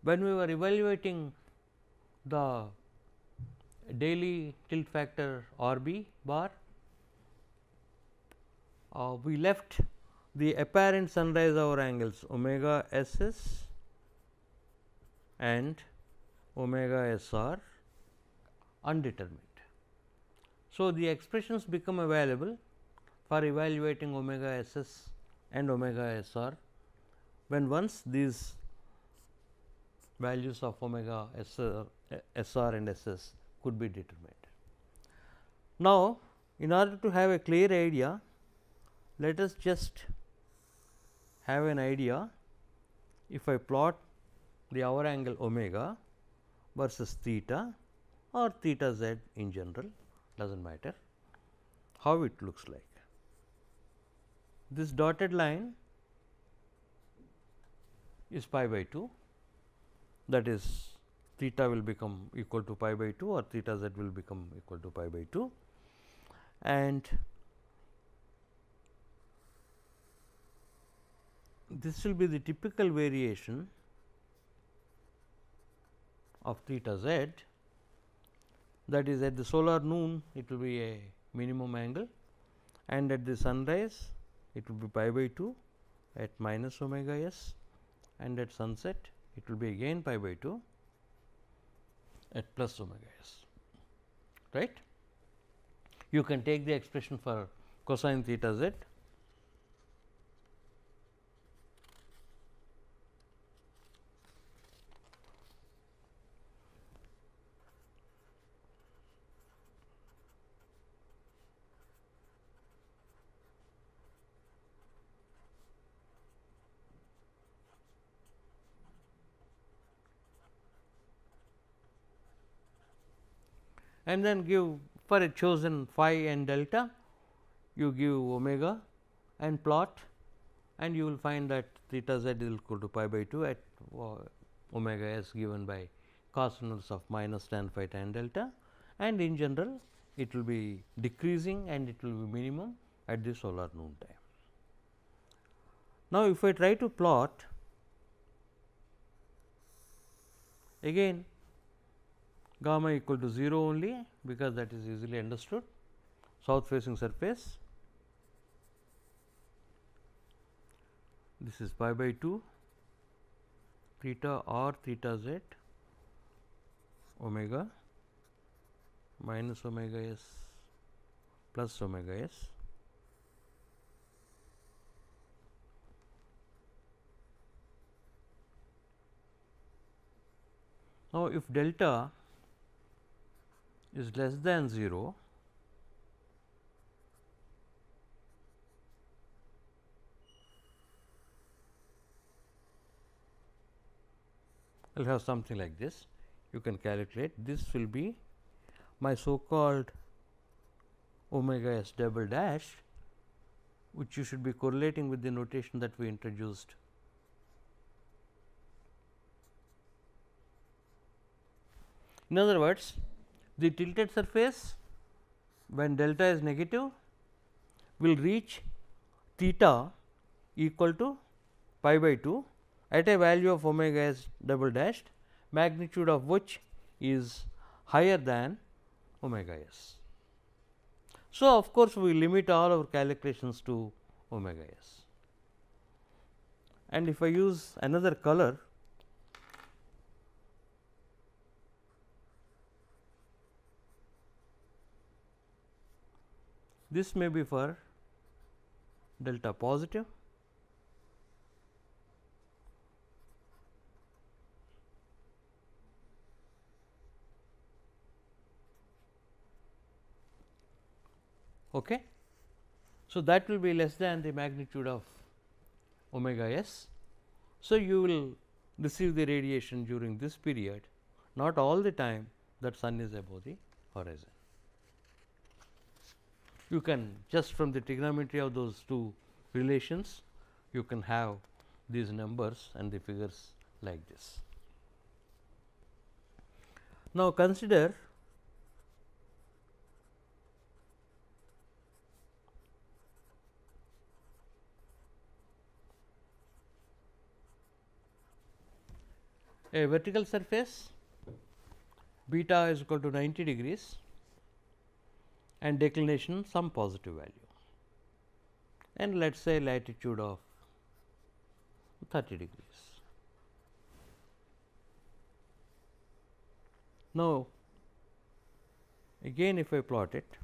when we were evaluating the daily tilt factor R B bar, we left the apparent sunrise hour angles omega S S and omega S R undetermined. So, the expressions become available for evaluating omega S S and omega S R when once these values of omega S R and S S could be determined. Now, in order to have a clear idea, let us just have an idea. If I plot the hour angle omega versus theta or theta z in general, does not matter how it looks like. This dotted line is pi by 2, that is theta will become equal to pi by 2 or theta z will become equal to pi by 2, and this will be the typical variation of theta z, that is at the solar noon it will be a minimum angle, and at the sunrise it will be pi by 2 at minus omega s, and at sunset it will be again pi by 2 at plus omega s, right. You can take the expression for cosine theta z. And then give for a chosen phi and delta, you give omega and plot, and you will find that theta z is equal to pi by 2 at omega s given by cos inverse of minus tan phi tan delta, and in general it will be decreasing and it will be minimum at the solar noon time. Now, if I try to plot again gamma equal to 0 only, because that is easily understood, south facing surface, this is pi by 2 theta or theta z omega minus omega s plus omega s. Now, if delta is less than 0, I will have something like this. You can calculate, this will be my so called omega s double dash, which you should be correlating with the notation that we introduced. In other words, the tilted surface when delta is negative will reach theta equal to pi by 2 at a value of omega s double dashed, magnitude of which is higher than omega s. So, of course, we limit all our calculations to omega s, and if I use another color, this may be for delta positive, okay. So, that will be less than the magnitude of omega s. So, you will receive the radiation during this period, not all the time that sun is above the horizon. You can just from the trigonometry of those two relations, you can have these numbers and the figures like this. Now, consider a vertical surface, beta is equal to 90 degrees and declination some positive value, and let us say latitude of 30 degrees. Now, again if I plot it,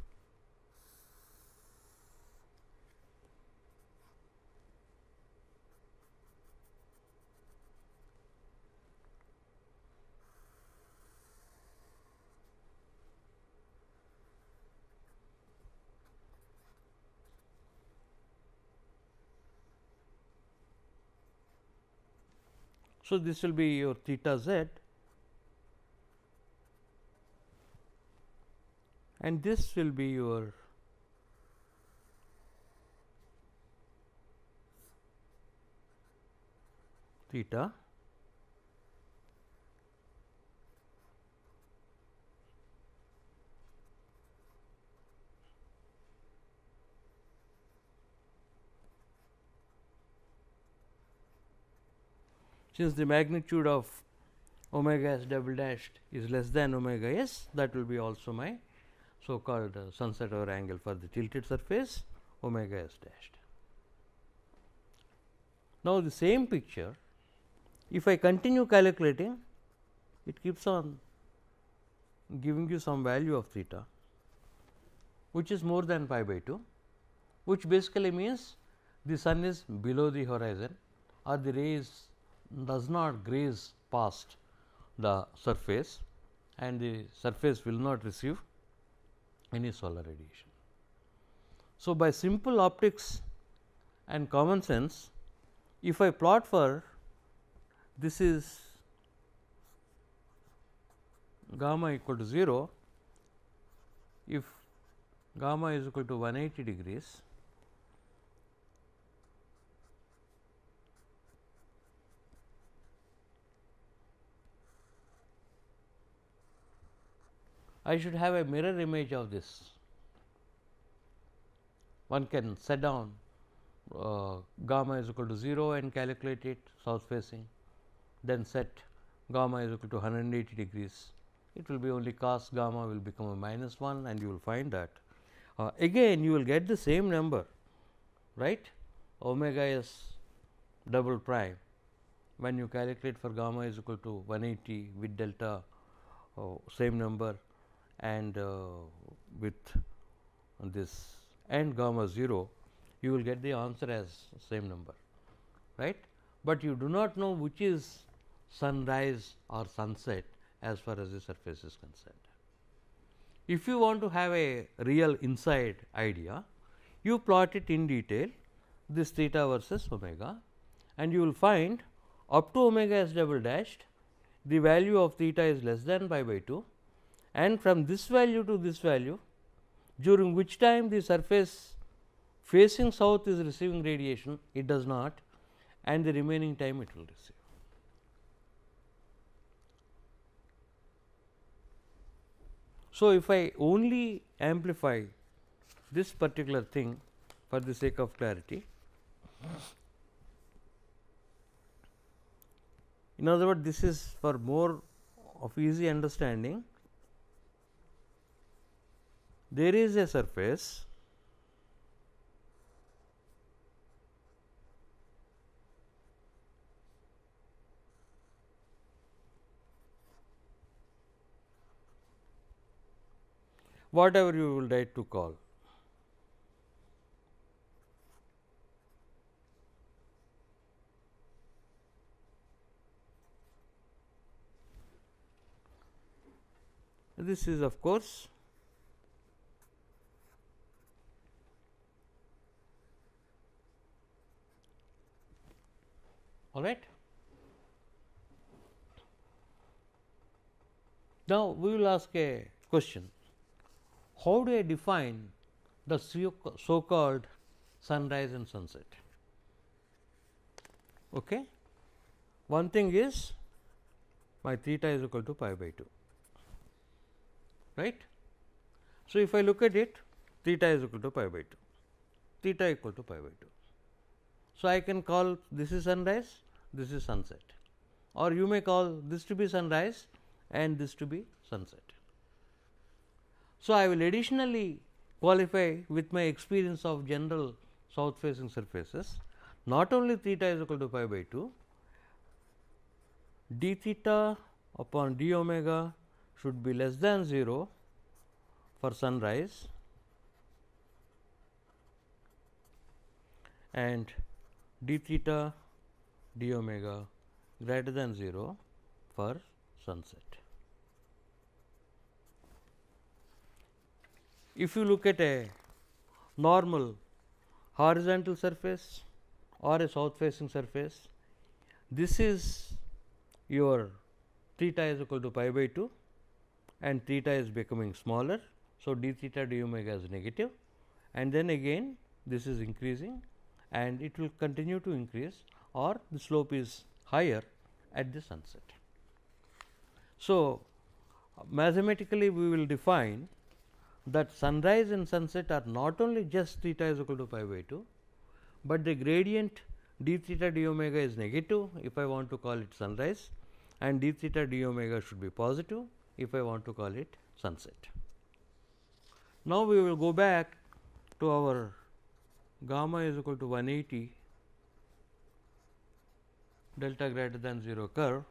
so this will be your theta z, and this will be your theta, since the magnitude of omega s double dashed is less than omega s, that will be also my so called sunset hour angle for the tilted surface omega s dashed. Now, the same picture, if I continue calculating, it keeps on giving you some value of theta, which is more than pi by 2, which basically means the sun is below the horizon, or the rays does not graze past the surface, and the surface will not receive any solar radiation. So, by simple optics and common sense, if I plot for this is gamma equal to 0, if gamma is equal to 180 degrees, I should have a mirror image of this. One can set down gamma is equal to 0 and calculate it south facing, then set gamma is equal to 180 degrees. It will be only cos gamma will become a minus 1, and you will find that again you will get the same number, right, omega s double prime, when you calculate for gamma is equal to 180 with delta same number, and with this and gamma 0, you will get the answer as same number, right. But you do not know which is sunrise or sunset as far as the surface is concerned. If you want to have a real inside idea, you plot it in detail, this theta versus omega, and you will find up to omega s double dashed, the value of theta is less than pi by 2, and from this value to this value, during which time the surface facing south is receiving radiation, it does not, and the remaining time it will receive. So, if I only amplify this particular thing for the sake of clarity, in other words, this is for more of easy understanding. There is a surface whatever you will like to call. This is of course all right. Now, we will ask a question: how do I define the so called sunrise and sunset? Okay. One thing is my theta is equal to pi by 2, right. So, if I look at it, theta is equal to pi by 2, theta equal to pi by 2. So, I can call this is sunrise, this is sunset. or you may call this to be sunrise and this to be sunset. So, I will additionally qualify with my experience of general south facing surfaces, not only theta is equal to pi by 2, d theta upon d omega should be less than 0 for sunrise and d theta d omega greater than 0 for sunset. If you look at a normal horizontal surface or a south facing surface, this is your theta is equal to pi by 2 and theta is becoming smaller. So, d theta d omega is negative and then again this is increasing and it will continue to increase, or the slope is higher at the sunset. So, mathematically we will define that sunrise and sunset are not only just theta is equal to pi by 2, but the gradient d theta d omega is negative if I want to call it sunrise, and d theta d omega should be positive if I want to call it sunset. Now, we will go back to our gamma is equal to 180 delta greater than 0 curve.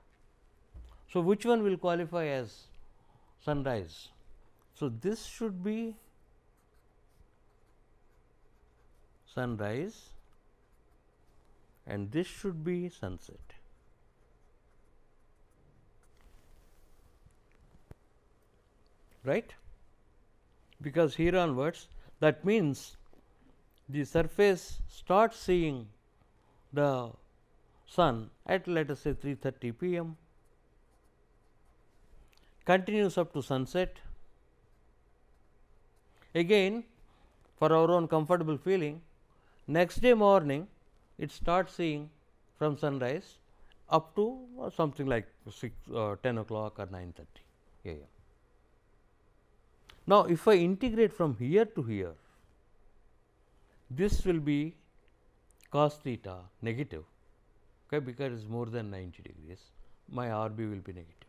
So, which one will qualify as sunrise? So, this should be sunrise and this should be sunset. Right? Because here onwards, that means the surface starts seeing the sun at, let us say, 3:30 p.m., continues up to sunset. Again, for our own comfortable feeling, next day morning it starts seeing from sunrise up to something like 10 o'clock or 9:30 a.m. Now, if I integrate from here to here, this will be cos theta negative, okay, because it is more than 90 degrees, my R B will be negative.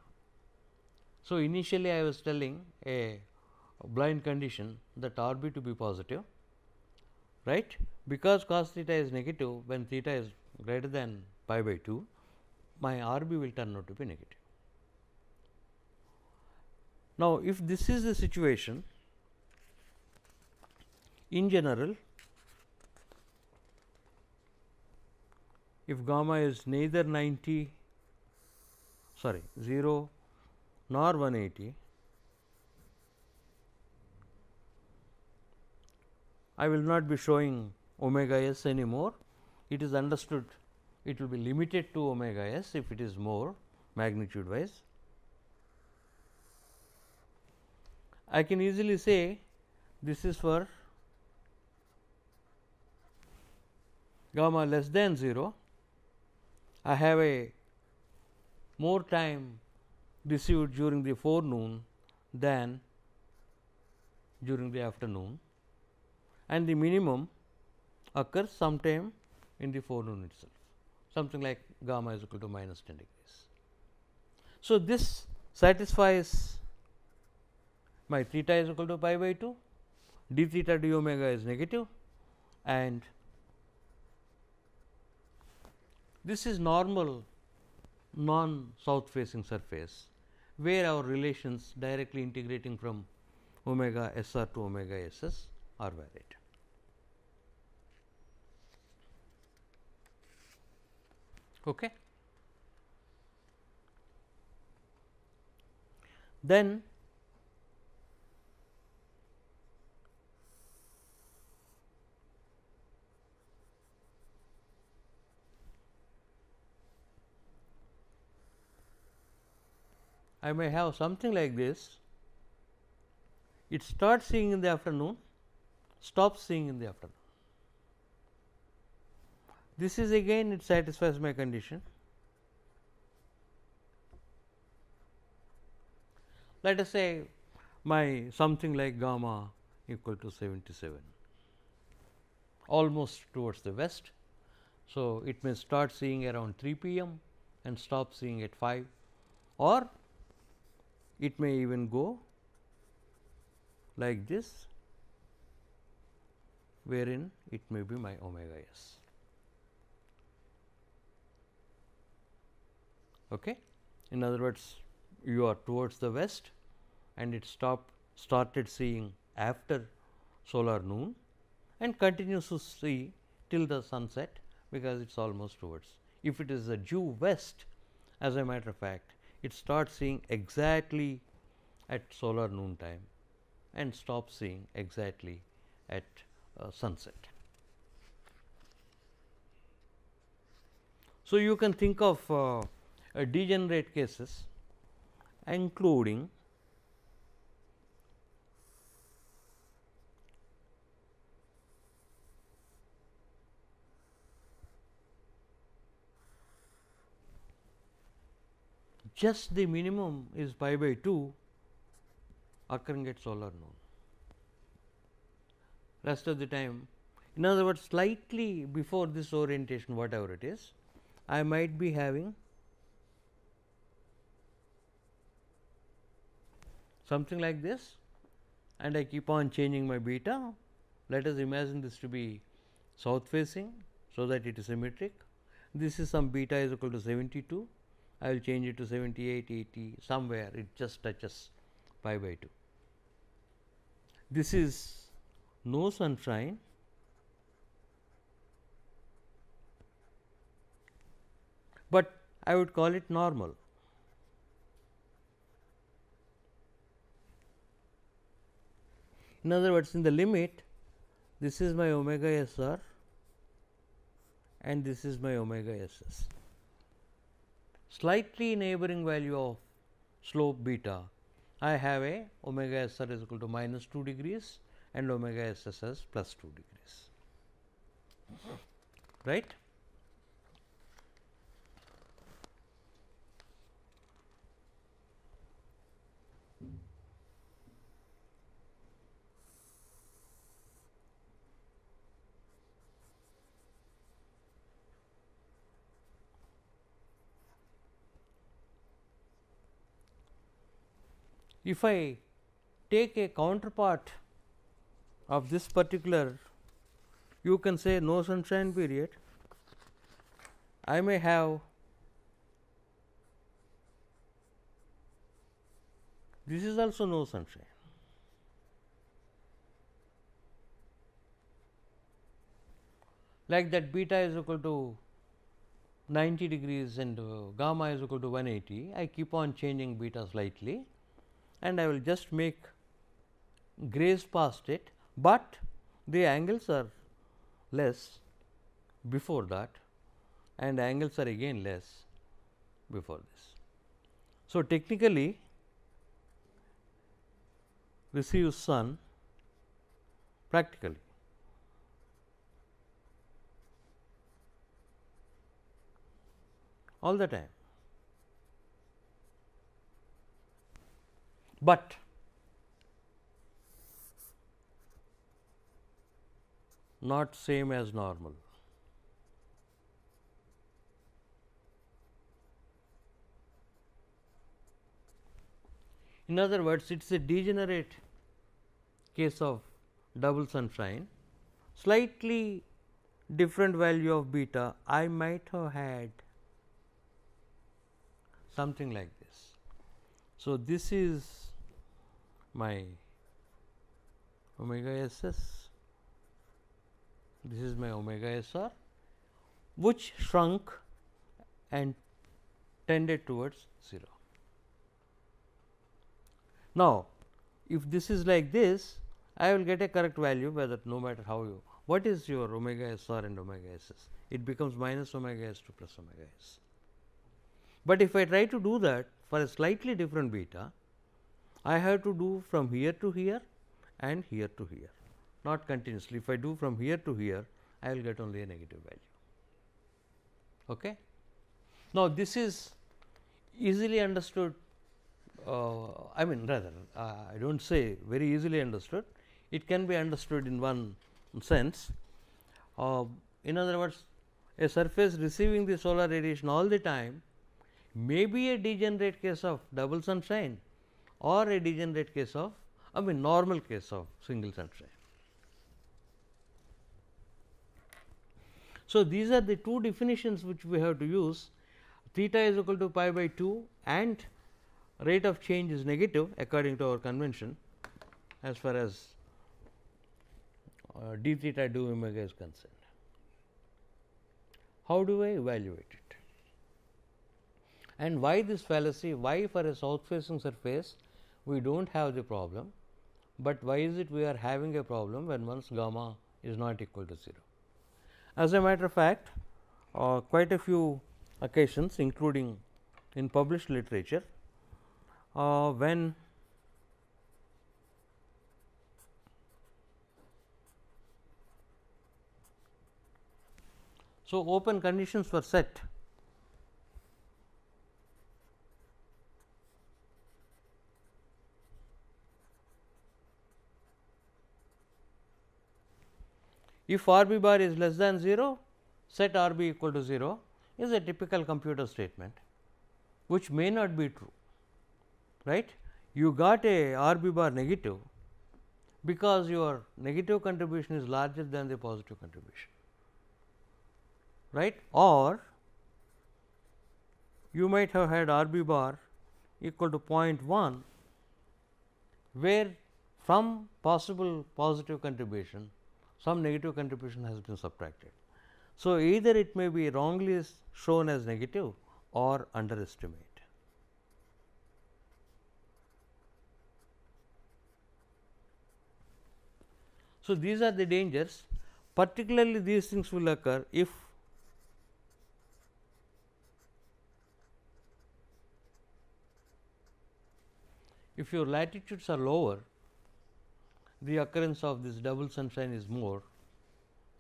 So, initially I was telling a blind condition that R B to be positive, right, because cos theta is negative when theta is greater than pi by 2, my R B will turn out to be negative. Now, if this is the situation, in general, if gamma is neither 0 nor 180, I will not be showing omega s anymore. It is understood it will be limited to omega s if it is more magnitude wise. I can easily say this is for gamma less than 0. I have a more time received during the forenoon than during the afternoon, and the minimum occurs sometime in the forenoon itself, something like gamma is equal to minus 10 degrees. So, this satisfies my theta is equal to pi by 2, d theta d omega is negative, and this is normal non south facing surface, where our relations directly integrating from omega s r to omega s s are valid. Okay. Then I may have something like this. It starts seeing in the afternoon, stops seeing in the afternoon. This is again it satisfies my condition. Let us say my something like gamma equal to 77, almost towards the west. So, it may start seeing around 3 p.m. and stop seeing at 5, or it may even go like this, wherein it may be my omega s. Okay? In other words, you are towards the west and it started seeing after solar noon and continues to see till the sunset, because it is almost towards. If it is a due west, as a matter of fact, it starts seeing exactly at solar noon time and stops seeing exactly at sunset. So, you can think of degenerate cases, including just the minimum is pi by 2 occurring at solar noon. Rest of the time, in other words, slightly before this orientation, whatever it is, I might be having something like this, and I keep on changing my beta. Let us imagine this to be south facing, so that it is symmetric. This is some beta is equal to 72. I will change it to 78, 80, somewhere it just touches pi by 2. This is no sunshine, but I would call it normal. In other words, in the limit, this is my omega s r and this is my omega s s. Slightly neighboring value of slope beta, I have a omega s r is equal to minus 2 degrees and omega s s as plus 2 degrees, right. If I take a counterpart of this particular, you can say no sunshine period, I may have this is also no sunshine. Like that beta is equal to 90 degrees and gamma is equal to 180, I keep on changing beta slightly and I will just make graze past it, but the angles are less before that and angles are again less before this. So, technically receives sun practically all the time, but not same as normal. In other words, it is a degenerate case of double sunshine, slightly different value of beta, I might have had something like this. So, this is my omega s s, this is my omega s r, which shrunk and tended towards 0. Now, if this is like this, I will get a correct value, whether no matter how you, what is your omega s r and omega s s? It becomes minus omega s 2 plus omega s. But if I try to do that for a slightly different beta, I have to do from here to here and here to here, not continuously. If I do from here to here, I will get only a negative value. Okay? Now, this is easily understood, I mean rather I do not say very easily understood, it can be understood in one sense. In other words, a surface receiving the solar radiation all the time may be a degenerate case of double sunshine or a degenerate case of normal case of single sunshine. So, these are the two definitions which we have to use. Theta is equal to pi by 2 and rate of change is negative according to our convention as far as d theta d omega is concerned. How do I evaluate it? And why this fallacy? Why for a south facing surface we do not have the problem, but why is it we are having a problem when once gamma is not equal to 0? As a matter of fact, quite a few occasions including in published literature, when so open conditions were set if R b bar is less than 0, set R b equal to 0 is a typical computer statement, which may not be true, right. You got a R b bar negative because your negative contribution is larger than the positive contribution, right, or you might have had R b bar equal to 0.1, where from possible positive contribution some negative contribution has been subtracted. So, either it may be wrongly shown as negative or underestimate. So, these are the dangers, particularly these things will occur if your latitudes are lower, the occurrence of this double sunshine is more,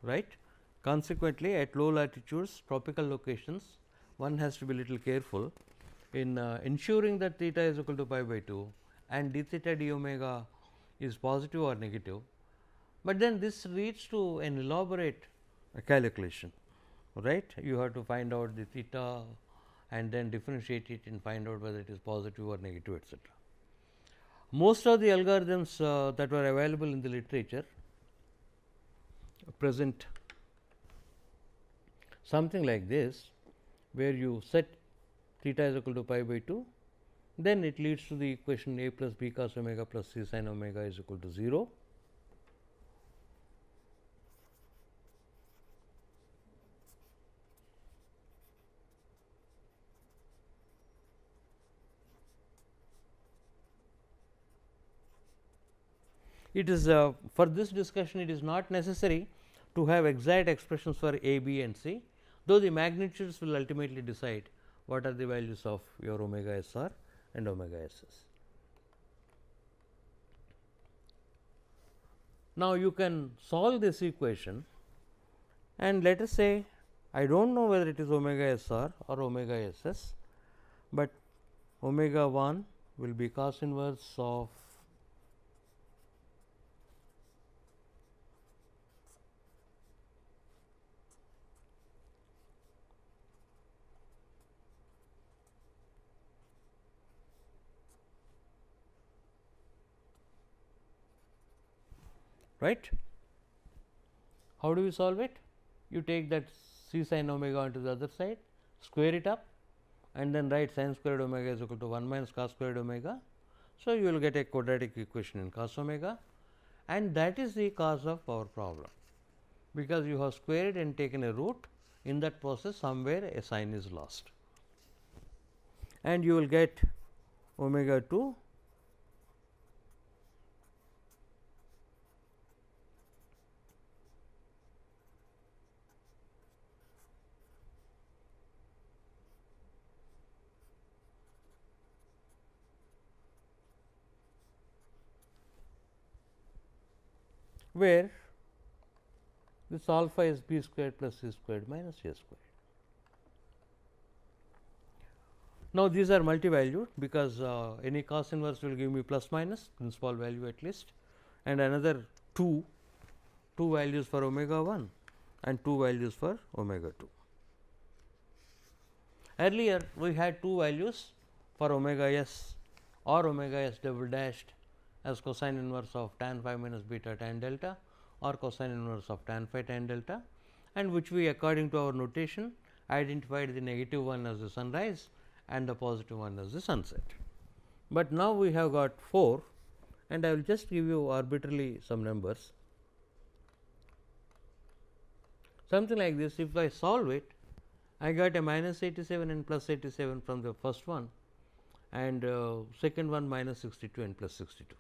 right. Consequently, at low latitudes, tropical locations, one has to be little careful in ensuring that theta is equal to pi by 2 and d theta d omega is positive or negative, but then this leads to an elaborate calculation, right. You have to find out the theta and then differentiate it and find out whether it is positive or negative, etc. Most of the algorithms that were available in the literature present something like this, where you set theta is equal to pi by 2, then it leads to the equation a plus b cos omega plus c sin omega is equal to 0. It is for this discussion, it is not necessary to have exact expressions for a, b and c, though the magnitudes will ultimately decide what are the values of your omega s r and omega s s. Now, you can solve this equation and let us say I do not know whether it is omega s r or omega s s, but omega 1 will be cos inverse of right. How do we solve it? You take that c sin omega onto the other side, square it up and then write sin squared omega is equal to 1 minus cos squared omega. So, you will get a quadratic equation in cos omega, and that is the cause of our problem, because you have squared and taken a root. In that process somewhere a sign is lost, and you will get omega 2 where this alpha is b squared plus c squared minus a squared. Now, these are multi-valued because any cos inverse will give me plus minus principal value at least, and another two values for omega 1 and 2 values for omega 2. Earlier we had two values for omega s or omega s double dashed as cosine inverse of tan phi minus beta tan delta or cosine inverse of tan phi tan delta, and which we according to our notation identified the negative one as the sunrise and the positive one as the sunset. But now we have got 4, and I will just give you arbitrarily some numbers, something like this. If I solve it, I got a minus 87 and plus 87 from the first one, and second one minus 62 and plus 62.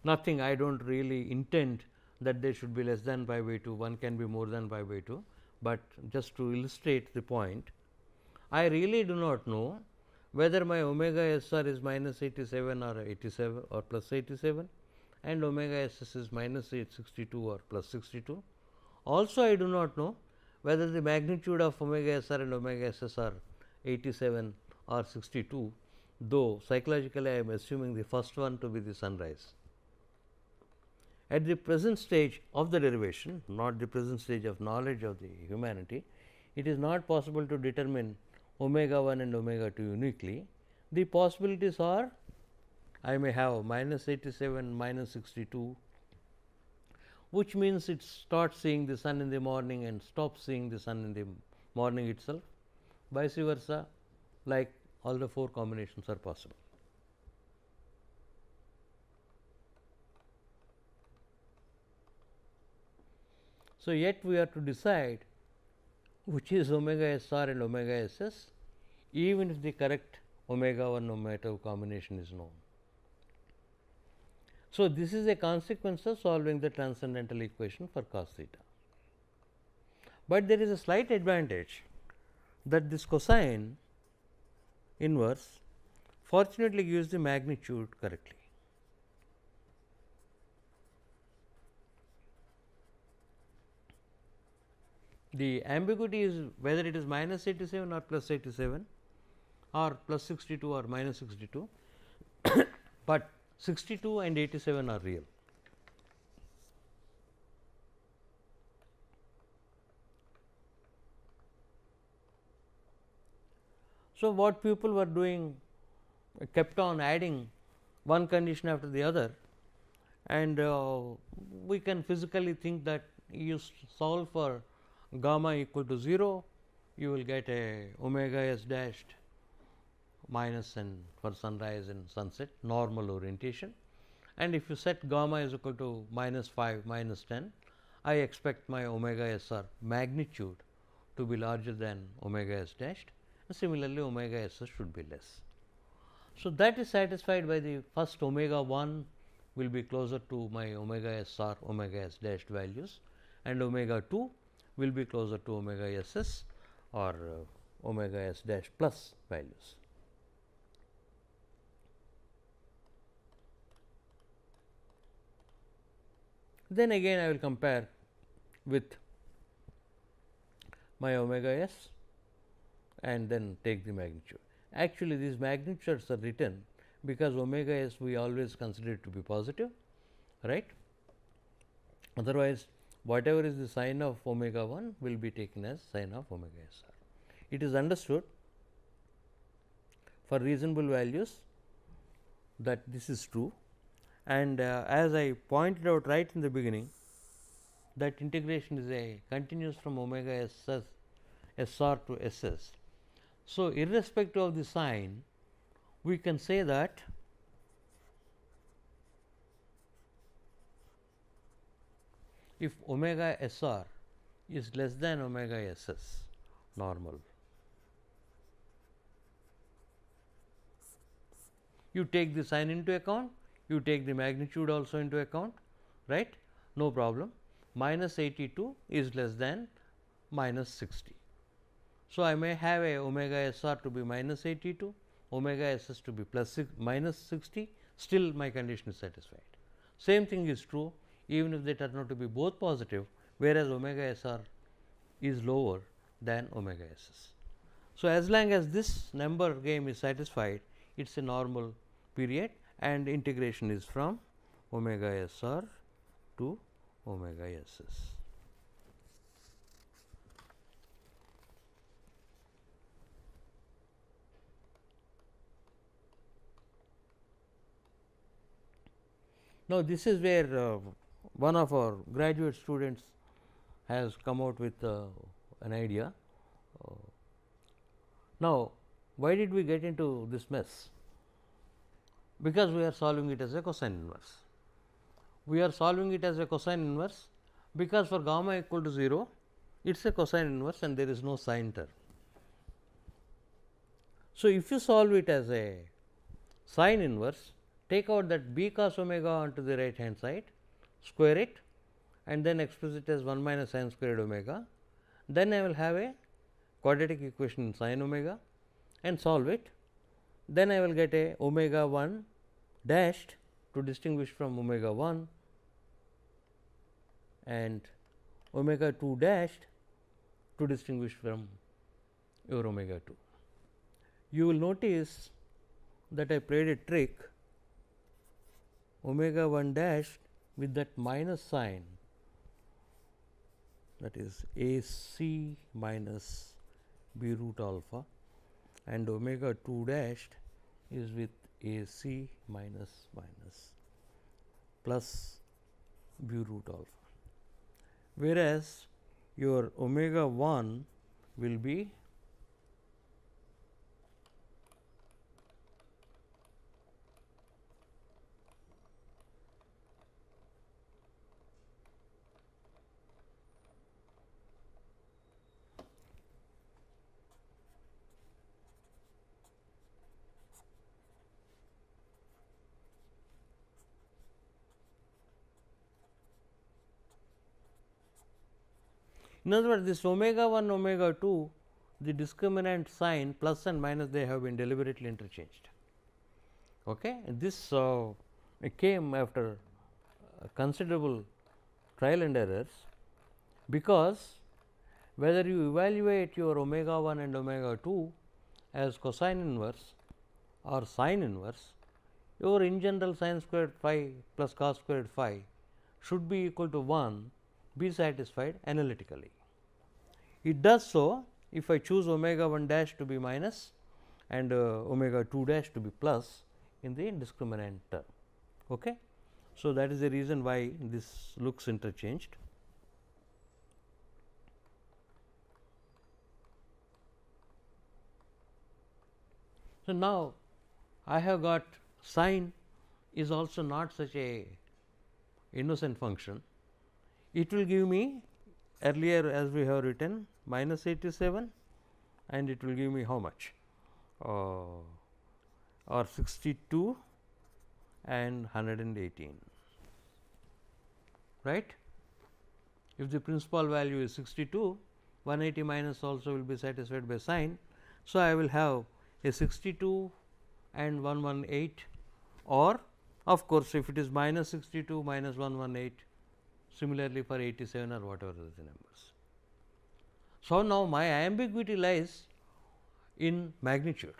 Nothing, I do not really intend that they should be less than pi by 2, one can be more than pi by 2, but just to illustrate the point, I really do not know whether my omega s r is minus 87 or 87 or plus 87 and omega s s is minus 62 or plus 62. Also, I do not know whether the magnitude of omega s r and omega s s are 87 or 62, though psychologically I am assuming the first one to be the sunrise. At the present stage of the derivation, not the present stage of knowledge of the humanity, it is not possible to determine omega 1 and omega 2 uniquely. The possibilities are, I may have minus 87, minus 62, which means it starts seeing the sun in the morning and stops seeing the sun in the morning itself, vice versa, like all the 4 combinations are possible. So, yet we are to decide which is omega s r and omega s s, even if the correct omega 1 omega 2 combination is known. So, this is a consequence of solving the transcendental equation for cos theta. But there is a slight advantage that this cosine inverse fortunately gives the magnitude correctly. The ambiguity is whether it is minus 87 or plus 87 or plus 62 or minus 62, but 62 and 87 are real. So, what people were doing kept on adding one condition after the other, and we can physically think that you solve for gamma equal to 0, you will get a omega s dashed minus n for sunrise and sunset normal orientation, and if you set gamma is equal to minus 5 minus 10, I expect my omega s r magnitude to be larger than omega s dashed, and similarly omega s s should be less. So, that is satisfied by the first omega 1 will be closer to my omega s r omega s dashed values, and omega 2 will be closer to omega s s or omega s dash plus values. Then again I will compare with my omega s and then take the magnitude. Actually, these magnitudes are written because omega s we always consider it to be positive, right. Otherwise, whatever is the sign of omega 1 will be taken as sign of omega s r. It is understood for reasonable values that this is true, and as I pointed out right in the beginning, that integration is a continuous from omega s r to s s. So, irrespective of the sign, we can say that if omega s r is less than omega s s normal, you take the sign into account, you take the magnitude also into account, right, no problem. Minus 82 is less than minus 60. So, I may have a omega s r to be minus 82, omega s s to be plus minus 60, still my condition is satisfied. Same thing is true even if they turn out to be both positive, whereas omega s r is lower than omega s s. So, as long as this number game is satisfied, it is a normal period, and integration is from omega s r to omega s s. Now, this is where one of our graduate students has come out with an idea. Now, why did we get into this mess? Because we are solving it as a cosine inverse. We are solving it as a cosine inverse because for gamma equal to 0, it is a cosine inverse and there is no sine term. So, if you solve it as a sine inverse, take out that b cos omega onto the right hand side, square it and then express it as 1 minus sin squared omega. Then I will have a quadratic equation in sin omega and solve it. Then I will get a omega 1 dashed to distinguish from omega 1 and omega 2 dashed to distinguish from your omega 2. You will notice that I played a trick, omega 1 dashed with that minus sign, that is a c minus b root alpha, and omega 2 dashed is with a c minus plus b root alpha, whereas your omega 1 will be in other words, this omega 1 omega 2, the discriminant sign plus and minus, they have been deliberately interchanged. Okay. This came after considerable trial and errors, because whether you evaluate your omega 1 and omega 2 as cosine inverse or sine inverse, your in general sin squared phi plus cos squared phi should be equal to 1, be satisfied analytically. It does so if I choose omega 1 dash to be minus and omega 2 dash to be plus in the discriminant term. Okay. So, that is the reason why this looks interchanged. So, now I have got sine is also not such a innocent function. It will give me, earlier as we have written, minus 87 and it will give me how much or 62 and 118, right. If the principal value is 62, 180 minus also will be satisfied by sine. So, I will have a 62 and 118, or of course, if it is minus 62 minus 118, similarly for 87 or whatever is the numbers. So, now my ambiguity lies in magnitude,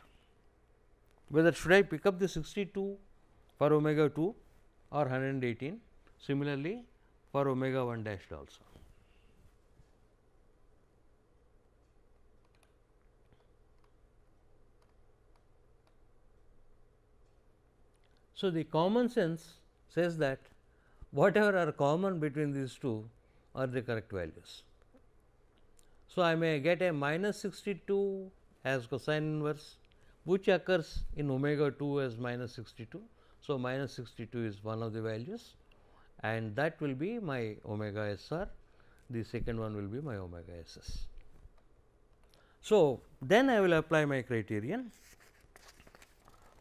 whether should I pick up the 62 for omega 2 or 118, similarly for omega 1 dashed also. So, the common sense says that whatever are common between these two are the correct values. So, I may get a minus 62 as cosine inverse, which occurs in omega 2 as minus 62. So, minus 62 is one of the values and that will be my omega SR, the second one will be my omega SS. So, then I will apply my criterion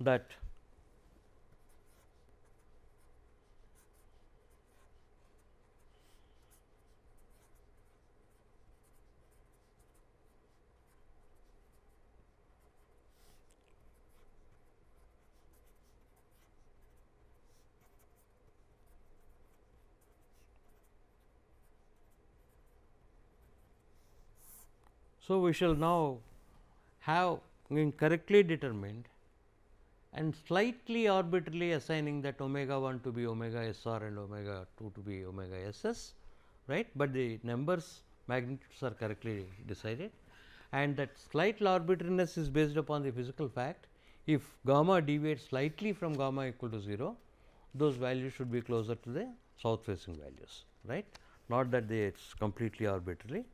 that so, we shall now have correctly determined and slightly arbitrarily assigning that omega 1 to be omega SR and omega 2 to be omega SS, right, but the numbers magnitudes are correctly decided, and that slight arbitrariness is based upon the physical fact, if gamma deviates slightly from gamma equal to 0, those values should be closer to the south facing values, right, not that they it's completely arbitrary.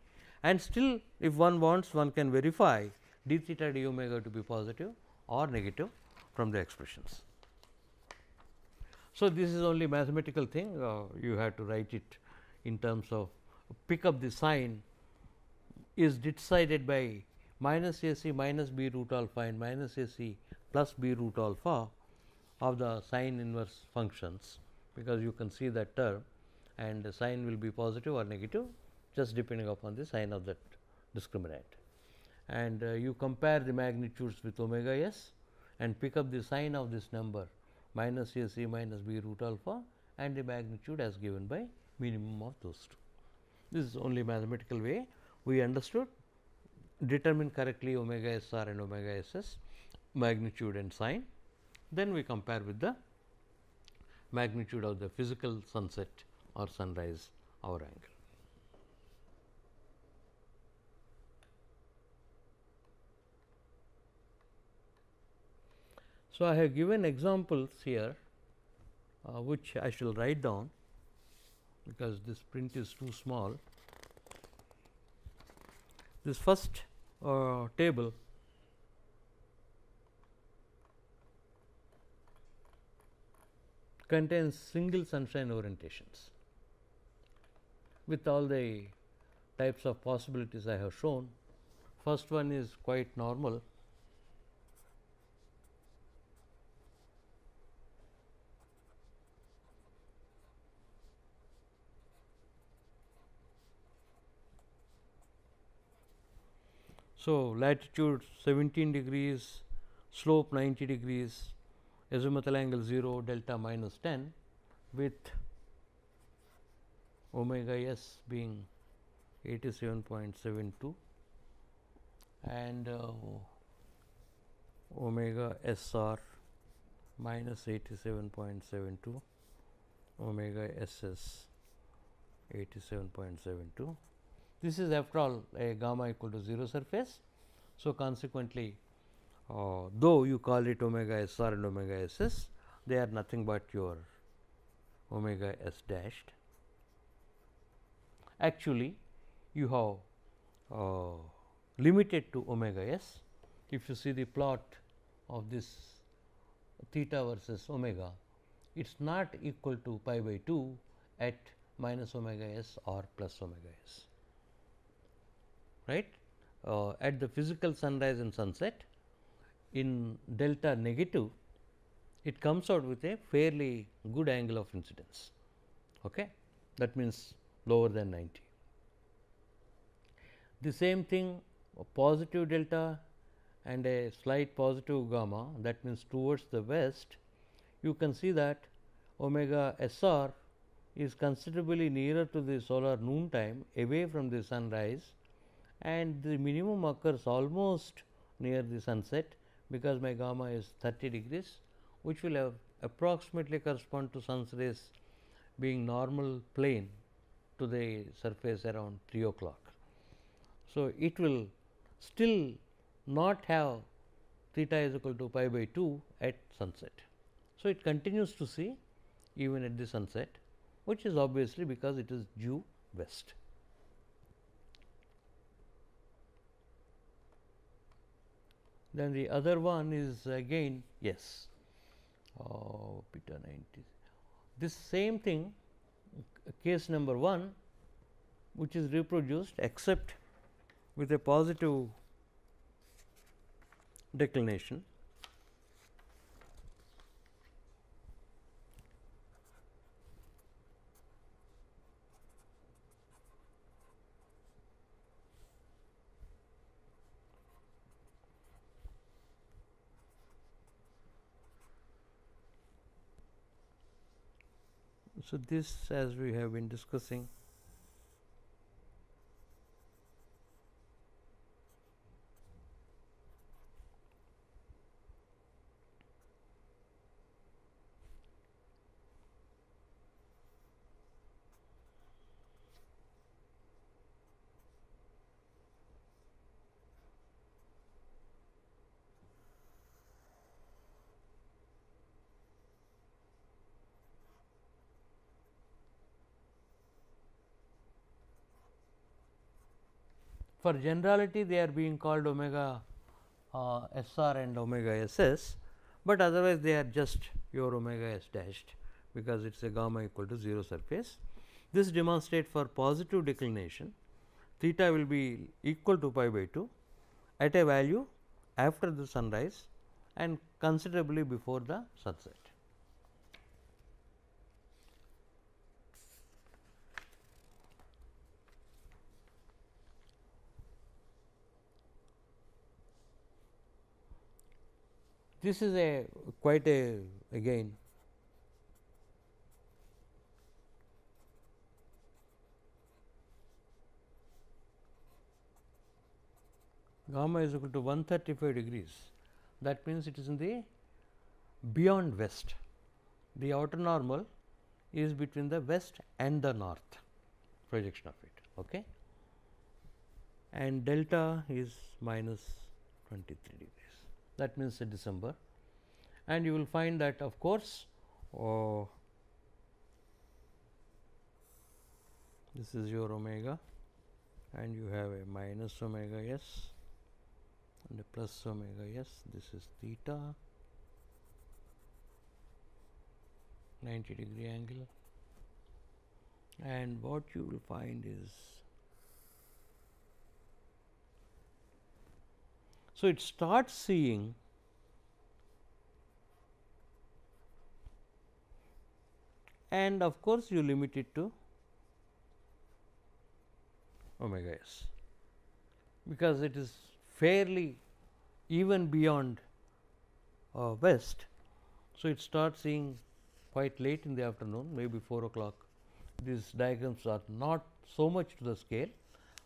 And still if one wants, one can verify d theta d omega to be positive or negative from the expressions. So, this is only mathematical thing, you have to write it in terms of pick up the sign is decided by minus a c minus b root alpha and minus a c plus b root alpha of the sine inverse functions, because you can see that term and the sign will be positive or negative just depending upon the sign of that discriminant. And you compare the magnitudes with omega s and pick up the sign of this number minus a c minus b root alpha and the magnitude as given by minimum of those two. This is only mathematical way we understood. Determine correctly omega s r and omega s s magnitude and sign, then we compare with the magnitude of the physical sunset or sunrise hour angle. So, I have given examples here which I shall write down because this print is too small. This first table contains single sunshine orientations with all the types of possibilities I have shown. First one is quite normal. So, latitude 17 degrees, slope 90 degrees, azimuthal angle 0, delta minus 10 with omega s being 87.72 and omega s r minus 87.72, omega s s 87.72. This is after all a gamma equal to 0 surface. So, consequently, though you call it omega s r and omega s s, they are nothing but your omega s dashed. Actually, you have limited to omega s. If you see the plot of this theta versus omega, it is not equal to pi by 2 at minus omega s or plus omega s. Right, at the physical sunrise and sunset in delta negative, it comes out with a fairly good angle of incidence. Okay. That means lower than 90. The same thing, a positive delta and a slight positive gamma, that means towards the west, you can see that omega s r is considerably nearer to the solar noon time, away from the sunrise, and the minimum occurs almost near the sunset, because my gamma is 30 degrees, which will have approximately correspond to sun's rays being normal plane to the surface around 3 o'clock. So, it will still not have theta is equal to pi by 2 at sunset. So, it continues to see even at the sunset, which is obviously because it is due west. Then the other one is again yes, beta 90. This same thing, case number 1, which is reproduced except with a positive declination. So, this as we have been discussing, For generality they are being called omega SR and omega SS, but otherwise they are just your omega S dashed, because it is a gamma equal to 0 surface. This demonstrates for positive declination theta will be equal to pi by 2 at a value after the sunrise and considerably before the sunset. This is a quite a again gamma is equal to 135 degrees. That means it is in the beyond west. The outer normal is between the west and the north projection of it. Okay. And delta is minus 23 degrees. That means December, and you will find that of course, this is your omega, and you have a minus omega s and a plus omega s. This is theta, 90-degree angle, and what you will find is, so it starts seeing and of course you limit it to omega s, because it is fairly even beyond west. So, it starts seeing quite late in the afternoon, maybe 4 o'clock. These diagrams are not so much to the scale,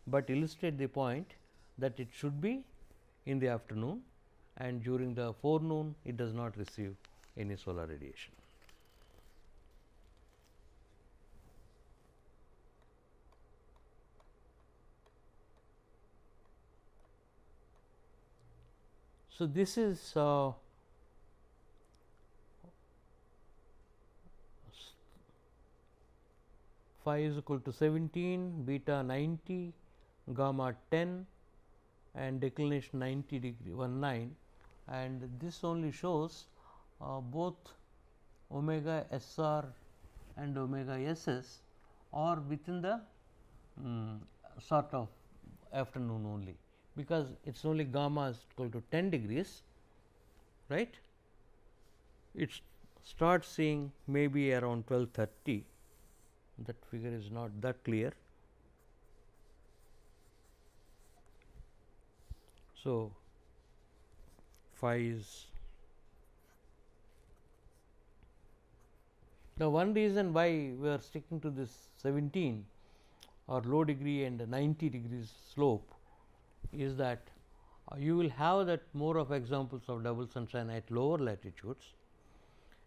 but illustrate the point that it should be in the afternoon, and during the forenoon it does not receive any solar radiation. So, this is phi is equal to 17, beta 90, gamma 10, and declination 90 degree 19, and this only shows both omega SR and omega SS are within the sort of afternoon only, because it is only gamma is equal to 10 degrees, right. It starts seeing maybe around 12:30, that figure is not that clear. So, phi is the one reason why we are sticking to this 17 or low degree and 90 degrees slope is that you will have that more of examples of double sunshine at lower latitudes,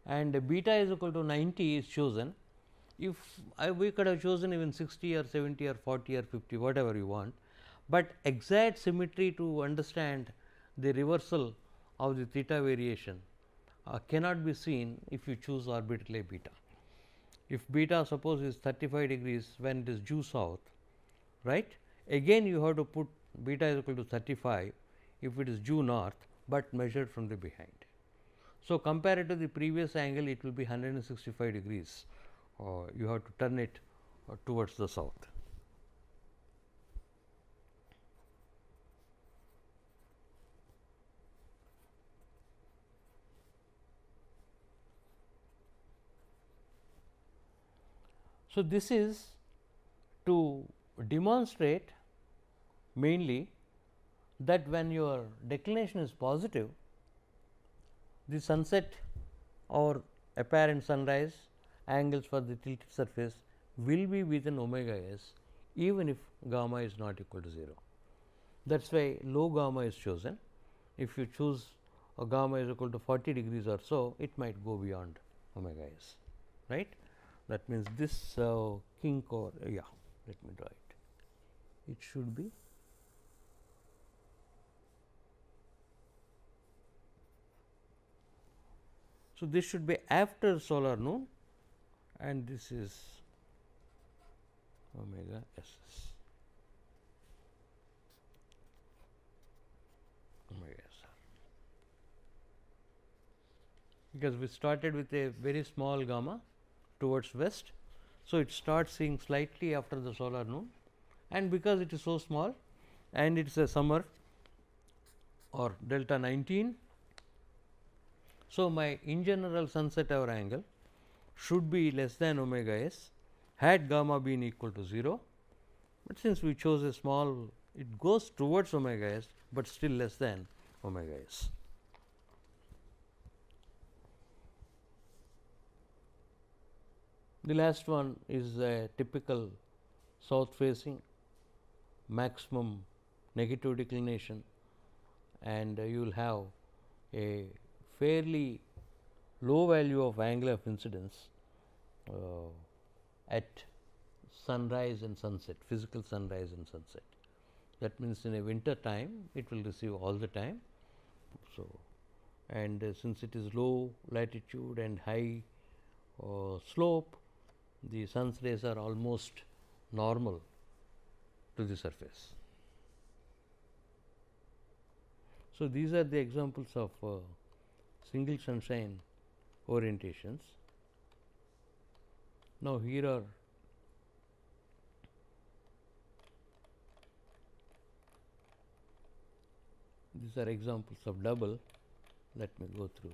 and beta is equal to 90 is chosen. If we could have chosen even 60 or 70 or 40 or 50, whatever you want, but exact symmetry to understand the reversal of the theta variation cannot be seen if you choose orbital A beta. If beta suppose is 35 degrees when it is due south, right, again you have to put beta is equal to 35 if it is due north, but measured from the behind. So, compared to the previous angle, it will be 165 degrees, you have to turn it towards the south. So, this is to demonstrate mainly that when your declination is positive, the sunset or apparent sunrise angles for the tilted surface will be within omega s, even if gamma is not equal to 0. That is why low gamma is chosen. If you choose a gamma is equal to 40 degrees or so, it might go beyond omega s, right. That means, this kink, or let me draw it. It should be so, this should be after solar noon, and this is omega SS. because we started with a very small gamma towards west. So, it starts seeing slightly after the solar noon, and because it is so small and it is a summer or delta 19. So, my in general sunset hour angle should be less than omega s had gamma been equal to 0, but since we chose a small, it goes towards omega s, but still less than omega s. The last one is a typical south facing maximum negative declination, and you will have a fairly low value of angle of incidence at sunrise and sunset, physical sunrise and sunset. That means, in a winter time it will receive all the time. So, and since it is low latitude and high slope, the sun's rays are almost normal to the surface. So, these are the examples of single sunshine orientations. Now, here are these are examples of double. Let me go through.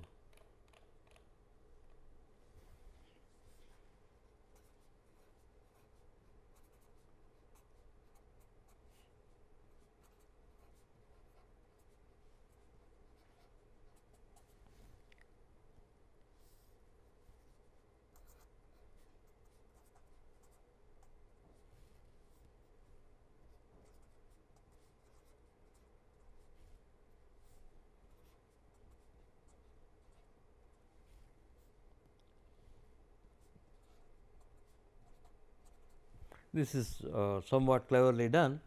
This is somewhat cleverly done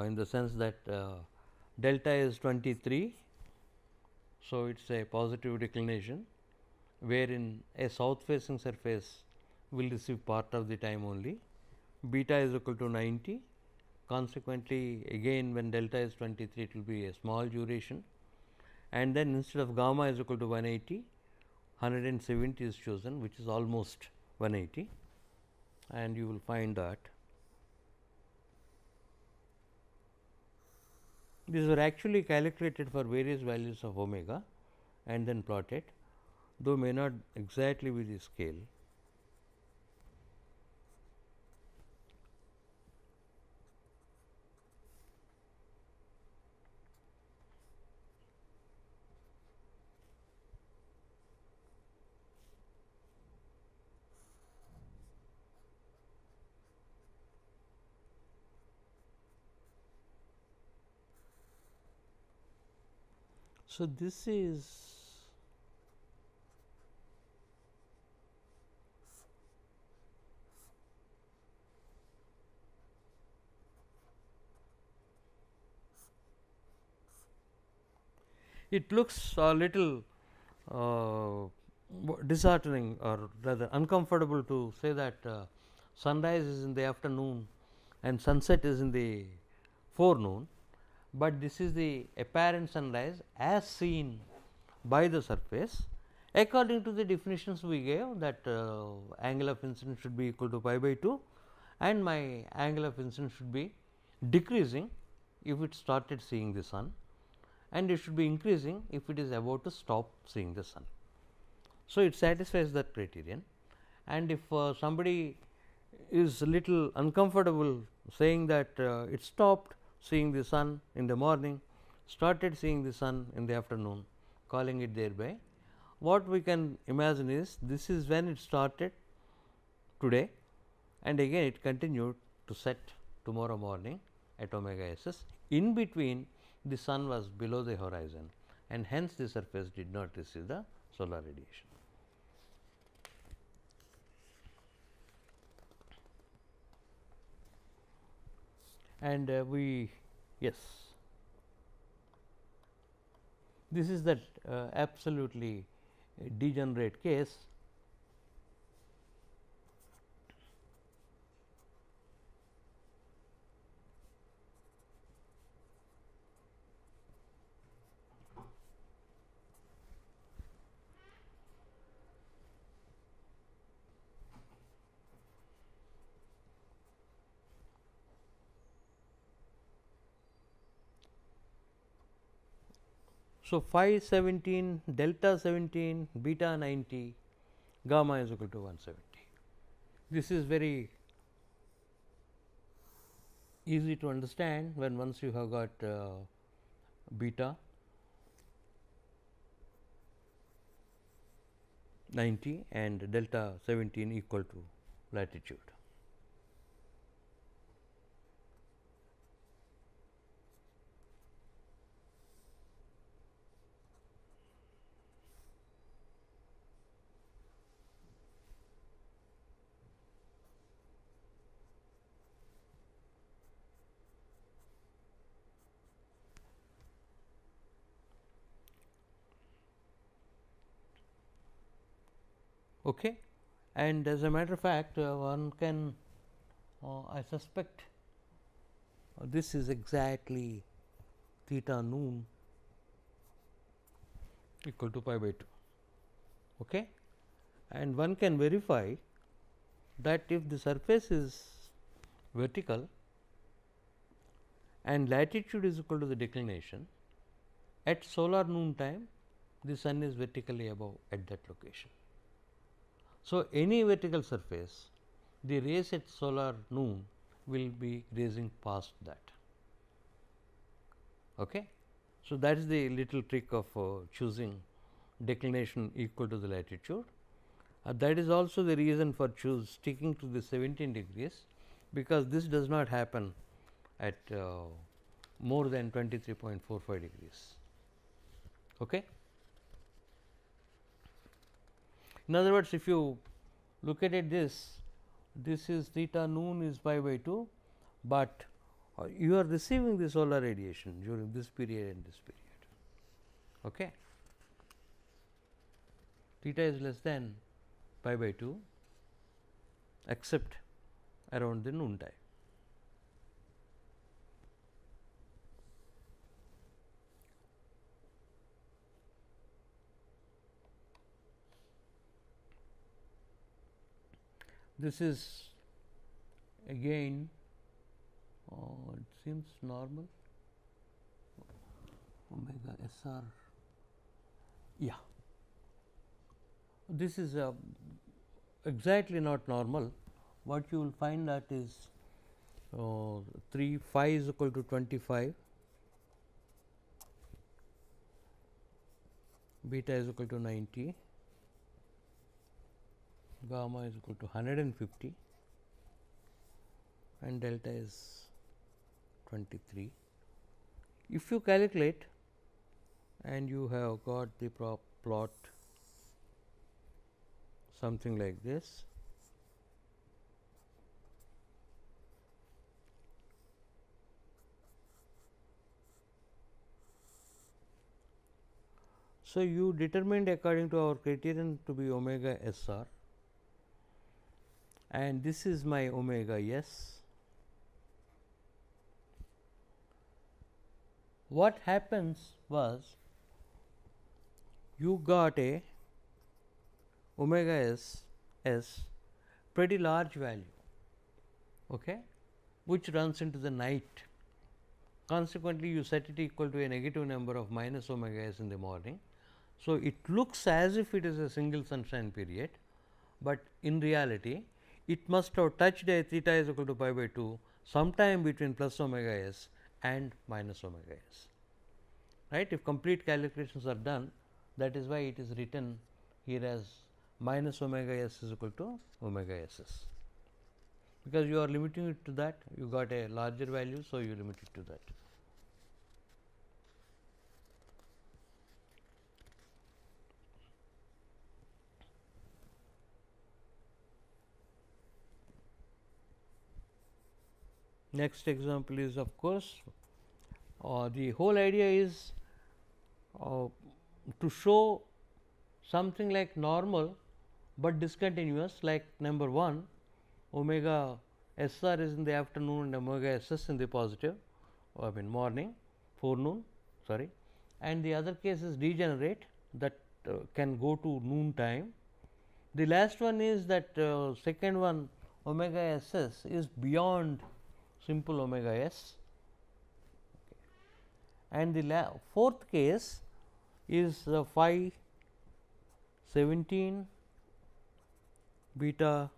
in the sense that delta is 23. So, it is a positive declination, wherein a south facing surface will receive part of the time only. Beta is equal to 90. Consequently, again when delta is 23, it will be a small duration, and then instead of gamma is equal to 180, 170 is chosen, which is almost 180, and you will find that these were actually calculated for various values of omega and then plotted, though may not exactly be the scale. So, this is it looks a little disheartening or rather uncomfortable to say that sunrise is in the afternoon and sunset is in the forenoon, but this is the apparent sunrise as seen by the surface according to the definitions we gave, that angle of incidence should be equal to pi by 2 and my angle of incidence should be decreasing if it started seeing the sun, and it should be increasing if it is about to stop seeing the sun. So, it satisfies that criterion, and if somebody is little uncomfortable saying that it stopped seeing the sun in the morning, started seeing the sun in the afternoon, calling it thereby, what we can imagine is this is when it started today, and again it continued to set tomorrow morning at omega SS. In between, the sun was below the horizon, and hence the surface did not receive the solar radiation. And yes, this is that absolutely degenerate case. So, phi 17, delta 17, beta 90, gamma is equal to 170. This is very easy to understand when once you have got beta 90 and delta 17 equal to latitude. Okay. And as a matter of fact, one can I suspect this is exactly theta noon equal to pi by 2. Okay. And one can verify that if the surface is vertical and latitude is equal to the declination, at solar noon time the sun is vertically above at that location. So, any vertical surface, the rays at solar noon will be grazing past that. Okay. So, that is the little trick of choosing declination equal to the latitude. That is also the reason for sticking to the 17 degrees, because this does not happen at more than 23.45 degrees. Okay. In other words, if you look at it this is theta noon is pi by 2, but you are receiving the solar radiation during this period and this period. Okay. Theta is less than pi by 2 except around the noon time. This is again it seems normal, omega SR, yeah, this is exactly not normal. What you will find that is 3 phi is equal to 25, beta is equal to 90, gamma is equal to 150 and delta is 23. If you calculate and you have got the plot something like this, so you determined according to our criterion to be omega SR, and this is my omega S. What happens was you got a omega S pretty large value, okay, which runs into the night. Consequently, you set it equal to a negative number of minus omega S in the morning. So, it looks as if it is a single sunshine period, but in reality it must have touched a theta is equal to pi by 2 sometime between plus omega S and minus omega S, right. If complete calculations are done, that is why it is written here as minus omega S is equal to omega SS, because you are limiting it to that, you got a larger value. So, you limit it to that. Next example is of course, the whole idea is to show something like normal, but discontinuous, like number 1 omega SR is in the afternoon and omega SS in the positive, I mean morning, forenoon, sorry, and the other case is degenerate that can go to noon time. The last one is that second one omega SS is beyond simple omega S, and the fourth case is phi 17, beta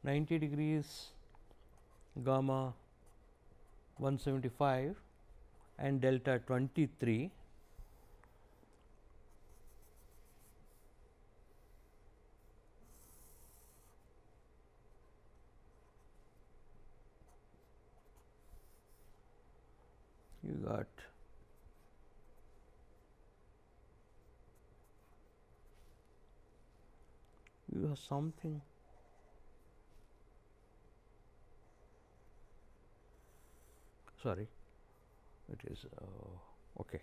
90 degrees, gamma 175 and delta 23. You got you have something. Sorry, it is okay.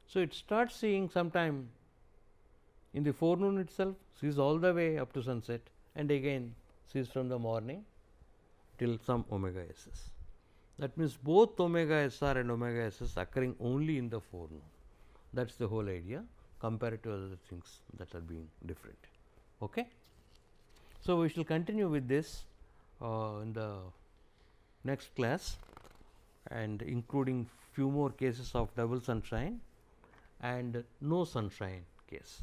So, it starts seeing sometime in the forenoon itself, sees all the way up to sunset, and again sees from the morning till some omega ss. That means, both omega SR and omega SS occurring only in the forenoon. That is the whole idea compared to other things that are being different. Okay? So, we shall continue with this in the next class, and including few more cases of double sunshine and no sunshine case.